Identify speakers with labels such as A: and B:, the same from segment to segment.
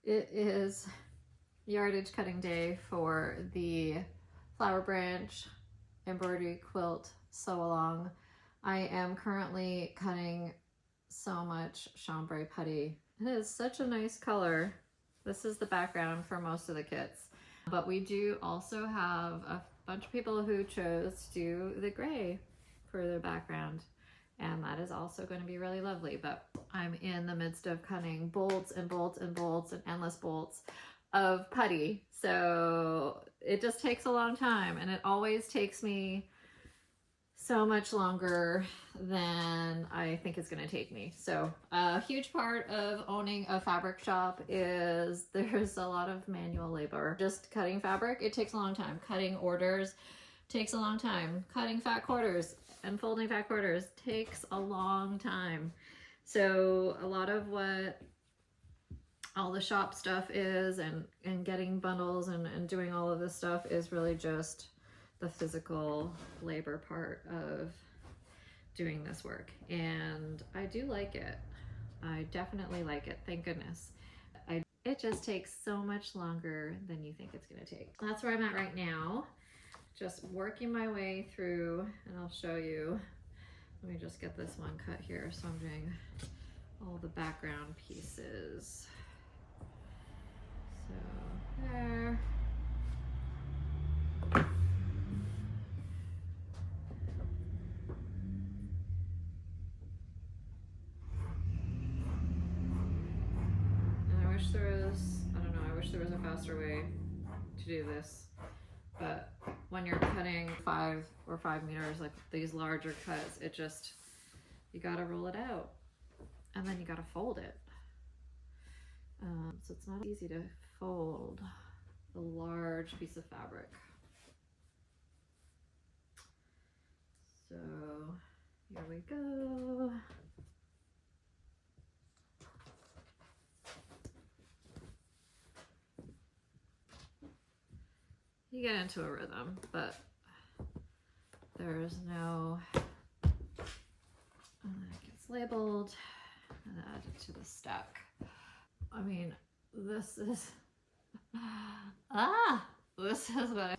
A: It is yardage cutting day for the Flower Branch Embroidery Quilt Sew Along. I am currently cutting so much chambray putty. It is such a nice color. This is the background for most of the kits, but we do also have a bunch of people who chose to do the gray for their background, and that is also going to be really lovely. But I'm in the midst of cutting bolts and bolts and bolts and endless bolts of putty, so it just takes a long time, and it always takes me so much longer than I think it's going to take me. So a huge part of owning a fabric shop is there's a lot of manual labor. Just cutting fabric, it takes a long time. Cutting orders takes a long time. Cutting fat quarters and folding fat quarters takes a long time. So a lot of what all the shop stuff is and getting bundles and doing all of this stuff is really just the physical labor part of doing this work. And I do like it. I definitely like it, thank goodness. It just takes so much longer than you think it's gonna take. That's where I'm at right now. Just working my way through, and I'll show you. Let me just get this one cut here. So I'm doing all the background pieces. So there. I wish there was a faster way to do this, but when you're cutting 5 meters, like these larger cuts, it just, you gotta roll it out and then you gotta fold it. So it's not easy to fold a large piece of fabric. So here we go. You get into a rhythm, but there's no, and then it gets labeled and added to the stack. I mean, this is, this is what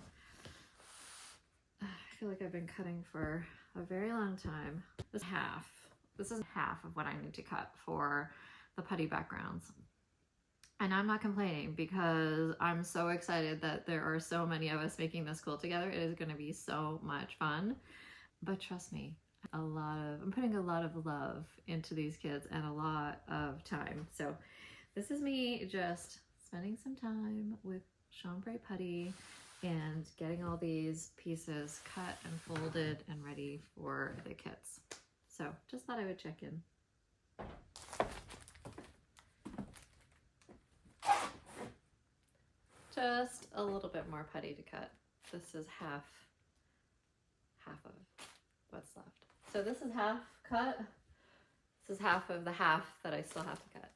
A: I feel like I've been cutting for a very long time. This is half of what I need to cut for the putty backgrounds. And I'm not complaining because I'm so excited that there are so many of us making this quilt together. It is going to be so much fun. But trust me, I'm putting a lot of love into these kits and a lot of time. So this is me just spending some time with chambray putty and getting all these pieces cut and folded and ready for the kits. So just thought I would check in. Just a little bit more putty to cut. This is half of what's left. So this is half cut. This is half of the half that I still have to cut.